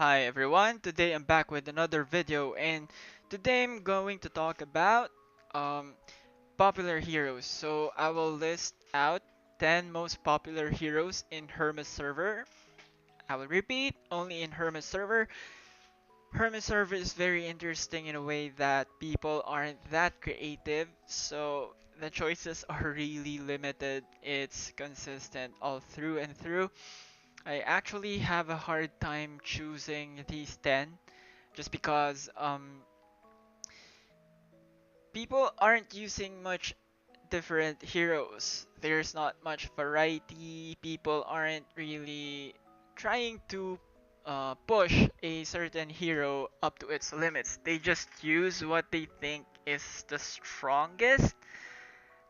Hi everyone, today I'm back with another video and today I'm going to talk about um, popular heroes. So I will list out 10 most popular heroes in Hermes server. I will repeat, only in Hermes server. Hermes server is very interesting in a way that people aren't that creative, so the choices are really limited. It's consistent all through and through. I actually have a hard time choosing these 10 just because people aren't using much different heroes. There's not much variety. People aren't really trying to push a certain hero up to its limits. They just use what they think is the strongest,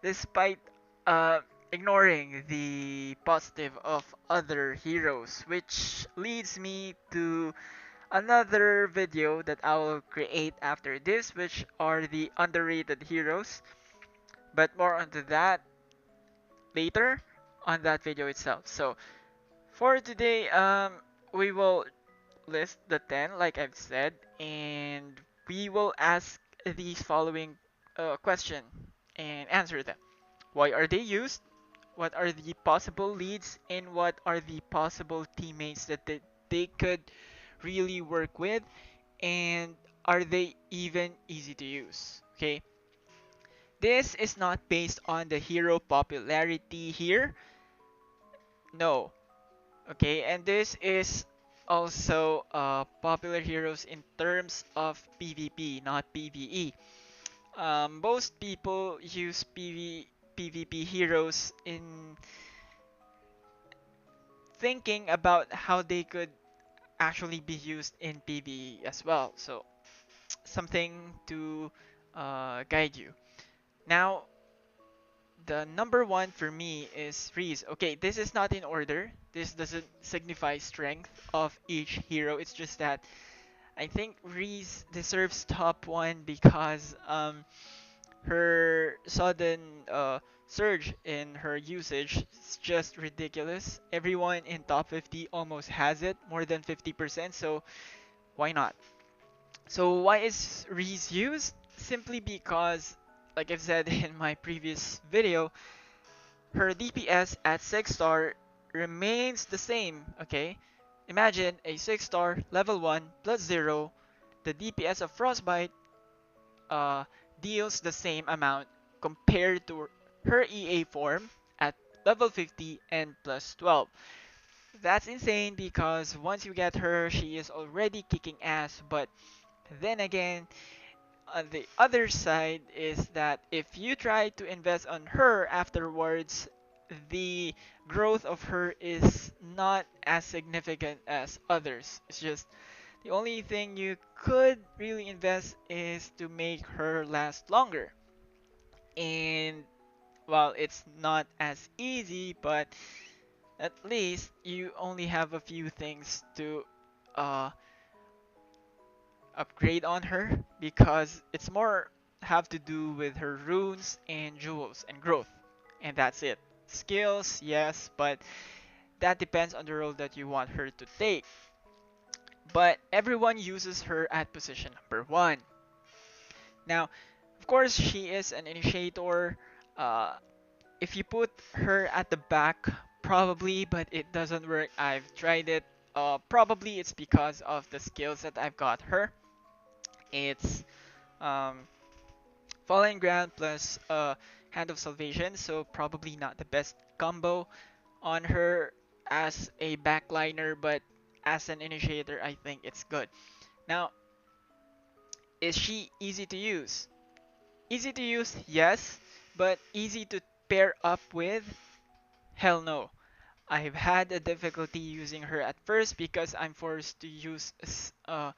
despite uh, ignoring the positive of other heroes, which leads me to another video that I will create after this, which are the underrated heroes. But more onto that later on that video itself. So for today, we will list the 10 like I've said, and we will ask these following question and answer them. Why are they used? What are the possible leads? And what are the possible teammates that they could really work with? And are they even easy to use? Okay, this is not based on the hero popularity here. No. Okay, and this is also popular heroes in terms of PvP, not PvE. Most people use PvP heroes in thinking about how they could actually be used in PvE as well. So something to guide you. Now, the number one for me is Ruiz. Okay, this is not in order. This doesn't signify strength of each hero. It's just that I think Ruiz deserves top one because her sudden surge in her usage is just ridiculous. Everyone in top 50 almost has it, more than 50%. So why not? So why is Ruiz used? Simply because, like I've said in my previous video, her DPS at 6 star remains the same, okay? Imagine a 6 star level 1 plus 0, the DPS of Frostbite uh, deals the same amount compared to her EA form at level 50 and plus 12. That's insane because once you get her, she is already kicking ass, but then again, on the other side is that if you try to invest on her afterwards, the growth of her is not as significant as others. It's just the only thing you could really invest is to make her last longer. And while it's not as easy, but at least you only have a few things to uh, upgrade on her because it's more have to do with her runes and jewels and growth, and that's it. Skills, yes, but that depends on the role that you want her to take. But everyone uses her at position number one. Now, of course, she is an initiator. uh, if you put her at the back, probably, but it doesn't work. I've tried it. Probably it's because of the skills that I've got her. It's um, Falling Ground plus Hand of Salvation, so probably not the best combo on her as a backliner, but as an initiator, I think it's good. Now, is she easy to use? Easy to use, yes, but easy to pair up with? Hell no. I've had a difficulty using her at first because I'm forced to use. I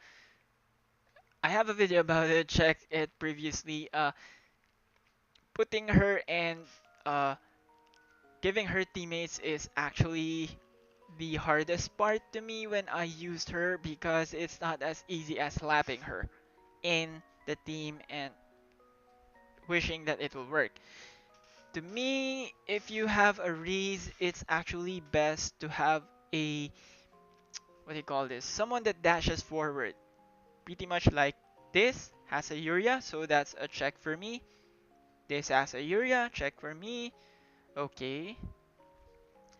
have a video about it. Check it previously. Putting her and uh, giving her teammates is actually the hardest part to me when I used her because it's not as easy as slapping her in the team and wishing that it will work. To me, if you have a Reese, it's actually best to have a what do you call this? Someone that dashes forward, pretty much like this has a Yuria, so that's a check for me. This has a Yuria, check for me. Okay,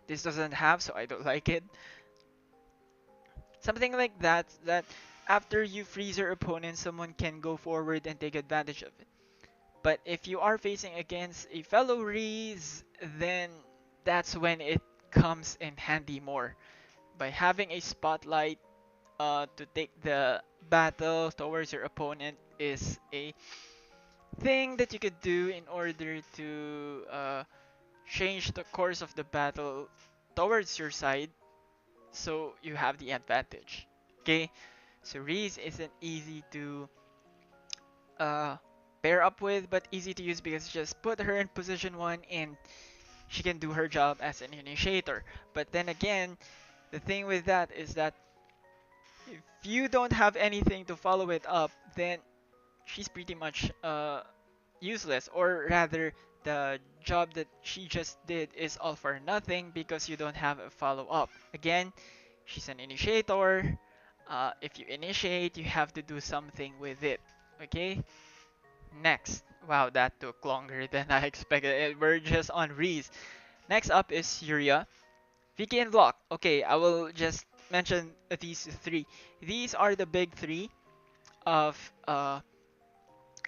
this doesn't have, so I don't like it. Something like that, that after you freeze your opponent, someone can go forward and take advantage of it. But if you are facing against a fellow Ruiz, then that's when it comes in handy more. By having a spotlight to take the battle towards your opponent is a thing that you could do in order to change the course of the battle towards your side so you have the advantage. Okay, so Reese isn't easy to uh, pair up with, but easy to use because just put her in position 1 and she can do her job as an initiator. But then again, the thing with that is that if you don't have anything to follow it up, then she's pretty much useless, or rather the job that she just did is all for nothing because you don't have a follow up. Again, she's an initiator. If you initiate, you have to do something with it. Okay? Next. Wow, that took longer than I expected. We're just on Reese. Next up is Yuria. Vicky and Block. Okay, I will just mention these three. These are the big three of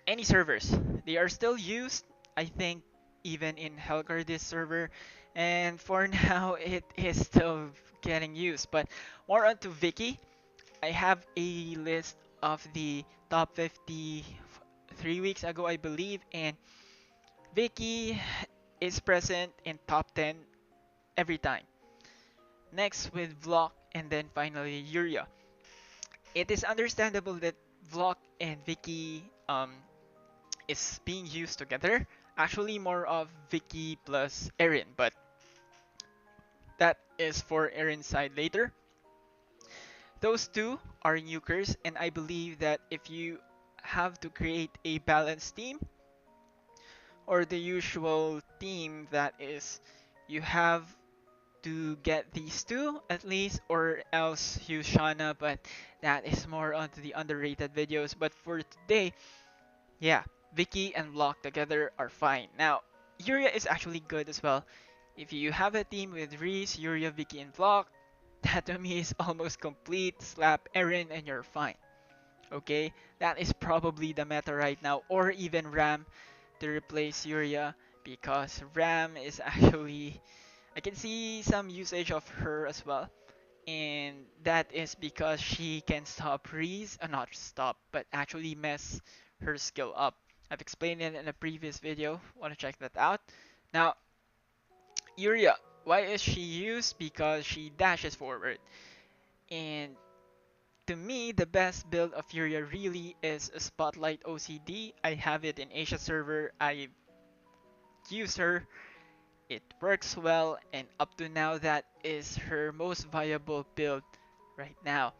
any servers. They are still used, I think, even in Helgard's server, and for now it is still getting used. But more onto Vicky, I have a list of the top 50 3 weeks ago, I believe, and Vicky is present in top 10 every time. Next with Vlog, and then finally Yuria. It is understandable that Vlog and Vicky is being used together. Actually, more of Vicky plus Erin, but that is for Erin's side later. Those two are nukers, and I believe that if you have to create a balanced team, or the usual team that is, you have to get these two at least, or else use Shana, but that is more onto the underrated videos. But for today, yeah, Vicky and Block together are fine. Now, Yuria is actually good as well. If you have a team with Reese, Yuria, Vicky, and Block, that to me is almost complete. Slap Erin and you're fine. Okay, that is probably the meta right now, or even Ram to replace Yuria, because Ram is actually, I can see some usage of her as well, and that is because she can stop Reese, not stop, but actually mess her skill up. I've explained it in a previous video, want to check that out. Now, Yuria, why is she used? Because she dashes forward, and to me, the best build of Yuria really is a Spotlight OCD. I have it in Asia server, I use her, it works well, and up to now that is her most viable build right now.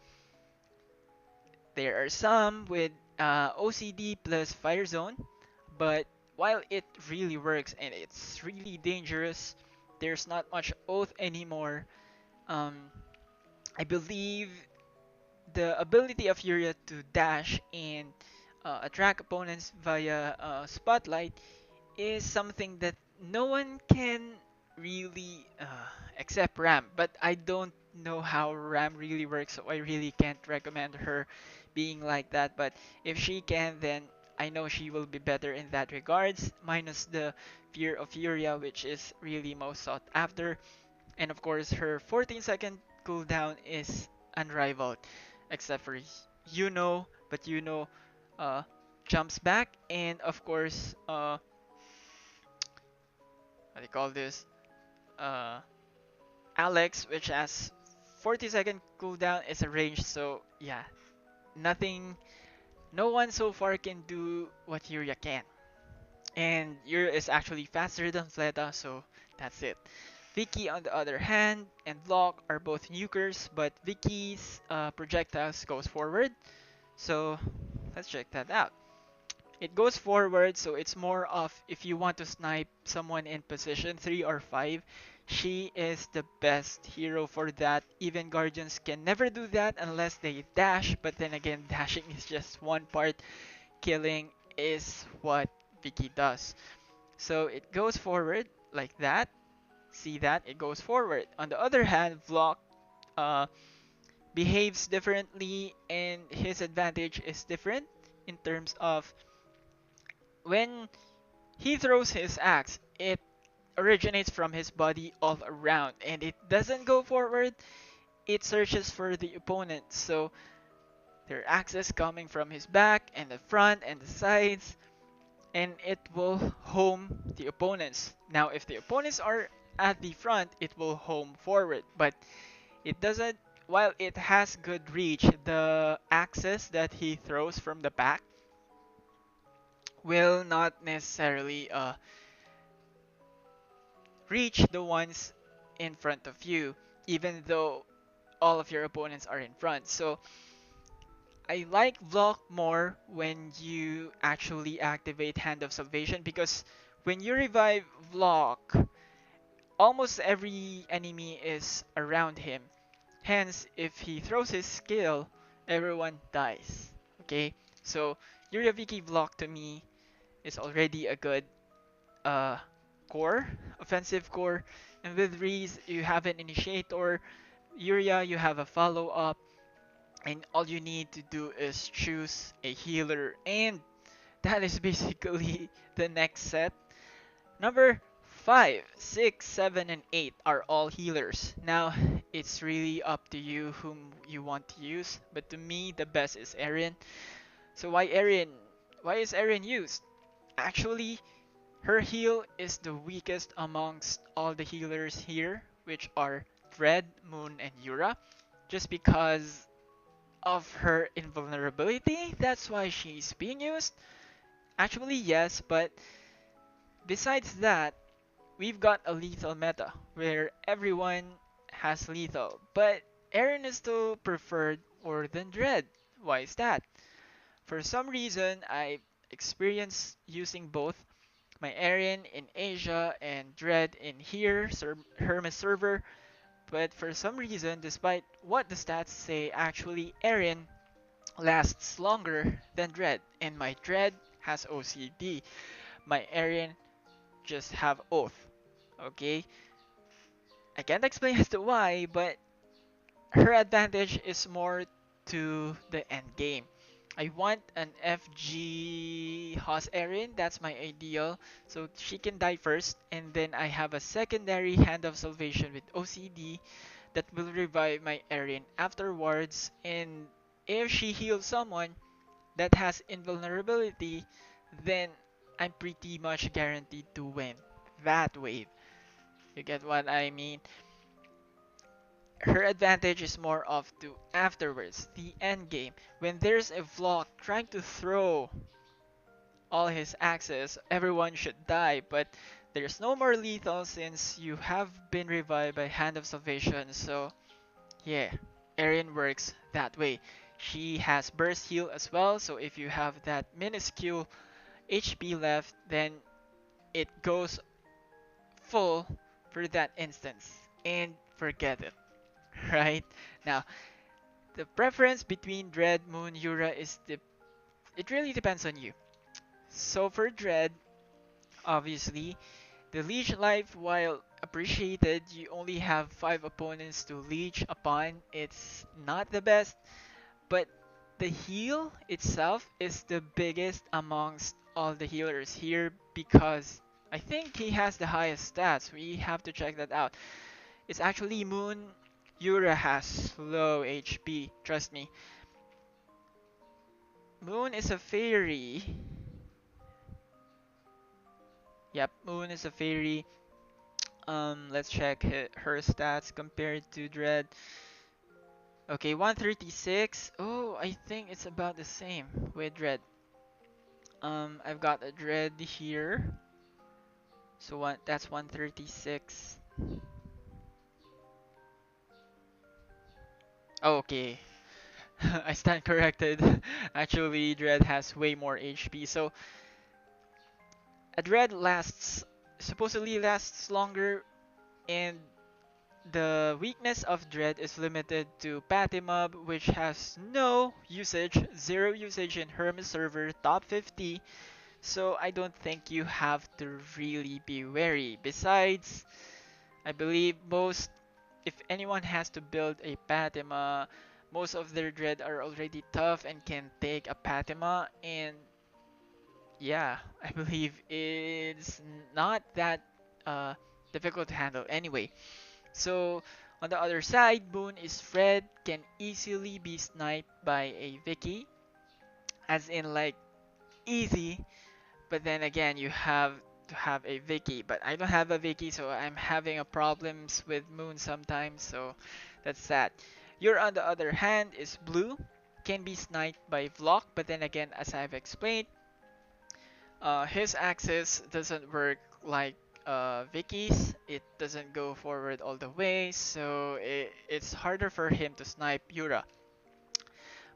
There are some with OCD plus Fire Zone, but while it really works and it's really dangerous, there's not much oath anymore. Um, I believe the ability of Yuria to dash and attract opponents via Spotlight is something that no one can really except Ram. But I don't know how Ram really works, so I really can't recommend her being like that. But if she can, then I know she will be better in that regards, minus the fear of Furia, which is really most sought after. And of course, her 14-second cooldown is unrivaled, except for but uh, jumps back, and of course, what do you call this? Uh, Alex, which has 40-second cooldown, is a range. So yeah, nothing, no one so far can do what Yuria can. And Yuria is actually faster than Fleta, so that's it. Vicky, on the other hand, and Block are both nukers, but Vicky's projectiles goes forward. So let's check that out. It goes forward, so it's more of if you want to snipe someone in position 3 or 5, she is the best hero for that. Even Guardians can never do that unless they dash, but then again, dashing is just one part, killing is what Vicky does. So it goes forward like that. See that? It goes forward. On the other hand, Vlog uh, behaves differently, and his advantage is different in terms of when he throws his axe, it originates from his body all around and it doesn't go forward, it searches for the opponent. So there are axes coming from his back and the front and the sides, and it will home the opponents. Now, if the opponents are at the front, it will home forward, but it doesn't. While it has good reach, the axes that he throws from the back will not necessarily reach the ones in front of you, even though all of your opponents are in front. So I like Vlog more when you actually activate Hand of Salvation, because when you revive Vlog, almost every enemy is around him. Hence, if he throws his skill, everyone dies. Okay? So Yuriaviki Vlog to me is already a good uh, core, offensive core. And with Ruiz, you have an initiator. Yuria, you have a follow up. And all you need to do is choose a healer. And that is basically the next set. Number 5, 6, 7, and 8 are all healers. Now, it's really up to you whom you want to use. But to me, the best is Erin. So why Erin? Why is Erin used? Actually, her heal is the weakest amongst all the healers here, which are Dread, Moon, and Yura. Just because of her invulnerability, that's why she's being used. Actually, yes, but besides that, we've got a lethal meta where everyone has lethal, but Aaron is still preferred more than Dread. Why is that? For some reason, I experienced using both my Aaron in Asia and Dread in here, Hermes server, but for some reason, despite what the stats say, actually Aaron lasts longer than Dread, and my Dread has OCD. My Aaron just have Oath. Okay, I can't explain as to why, but her advantage is more to the end game. I want an FG Hoss Erin, that's my ideal. So she can die first, and then I have a secondary Hand of Salvation with OCD that will revive my Erin afterwards. And if she heals someone that has invulnerability, then I'm pretty much guaranteed to win that wave. You get what I mean? Her advantage is more of to afterwards, the end game. When there's a vlog trying to throw all his axes, everyone should die, but there's no more lethal since you have been revived by Hand of Salvation, so yeah, Erin works that way. She has burst heal as well, so if you have that minuscule HP left, then it goes full for that instance. And forget it, right? Now, the preference between Dread, Moon, Yura is it really depends on you. So for Dread, obviously, the leech life, while appreciated, you only have 5 opponents to leech upon. It's not the best, but the heal itself is the biggest amongst all the healers here because I think he has the highest stats. We have to check that out. It's actually Moon. Yura has low HP, trust me. Moon is a fairy. Yep, Moon is a fairy. Let's check her stats compared to Dread. Okay, 136. Oh, I think it's about the same with Dread. I've got a Dread here. So that's 136. Okay, I stand corrected. Actually, Dread has way more HP. So a Dread lasts supposedly lasts longer, and the weakness of Dread is limited to Patimob, which has no usage, zero usage in Hermes server top 50. So I don't think you have to really be wary. Besides, I believe if anyone has to build a Patima, most of their Dread are already tough and can take a Patima, and yeah, I believe it's not that uh, difficult to handle anyway. So on the other side, Boone is Fred, can easily be sniped by a Vicky, as in like easy. But then again, you have to have a Vicky. But I don't have a Vicky, so I'm having a problems with Moon sometimes. So that's that. Your on the other hand is Blue, can be sniped by Vlog. But then again, as I've explained, his axis doesn't work like Vicky's. It doesn't go forward all the way, so it's harder for him to snipe Yura.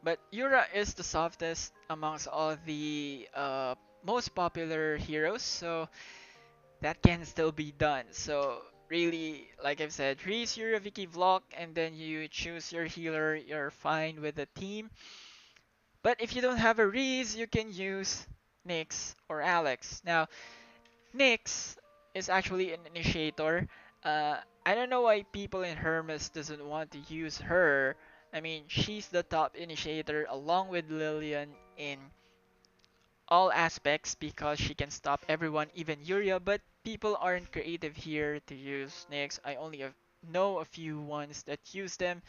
But Yura is the softest amongst all the most popular heroes, so that can still be done. So really, like I've said, Reese, Yura, Vicky, Vlog, and then you choose your healer. You're fine with the team. But if you don't have a Reese, you can use Nyx or Alex. Now, Nyx is actually an initiator. I don't know why people in Hermes doesn't want to use her. I mean, she's the top initiator along with Lillian in all aspects because she can stop everyone, even Yuria, but people aren't creative here to use Nyx. I only know a few ones that use them.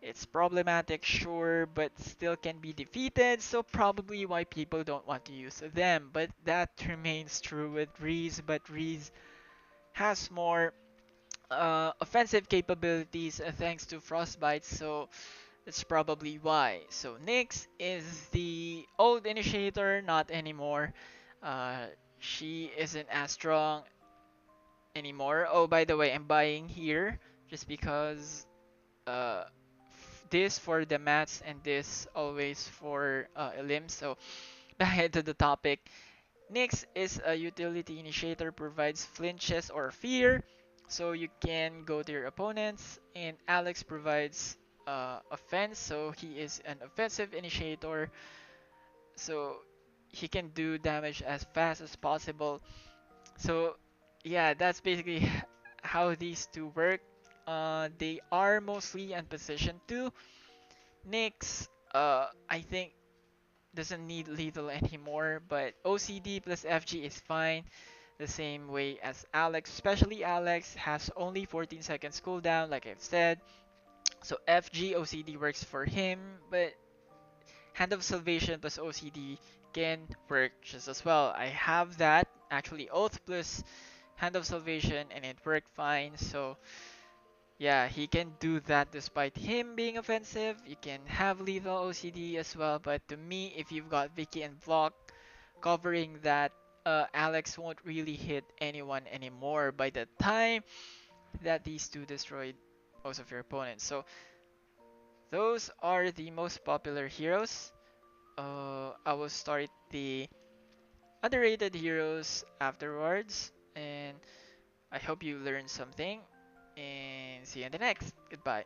It's problematic, sure, but still can be defeated, so probably why people don't want to use them. But that remains true with Reese, but Reese has more offensive capabilities thanks to Frostbite, so that's probably why. So Nyx is the old initiator, not anymore. Uh, she isn't as strong anymore. Oh, by the way, I'm buying here just because uh, this for the mats and this always for Elim. So back to the topic. Nyx is a utility initiator, provides flinches or fear, so you can go to your opponents. And Alex provides offense, so he is an offensive initiator, so he can do damage as fast as possible. So yeah, that's basically how these two work. They are mostly on position 2. Nyx, I think doesn't need lethal anymore, but OCD plus FG is fine. The same way as Alex, especially Alex has only 14 seconds cooldown, like I've said. So FG OCD works for him, but Hand of Salvation plus OCD can work just as well. I have that actually Oath plus Hand of Salvation, and it worked fine. So yeah, he can do that despite him being offensive. You can have lethal OCD as well, but to me, if you've got Vicky and Vlog covering that, Alex won't really hit anyone anymore by the time that these two destroyed most of your opponents. So those are the most popular heroes. I will start the underrated heroes afterwards, and I hope you learned something. And see you in the next. Goodbye.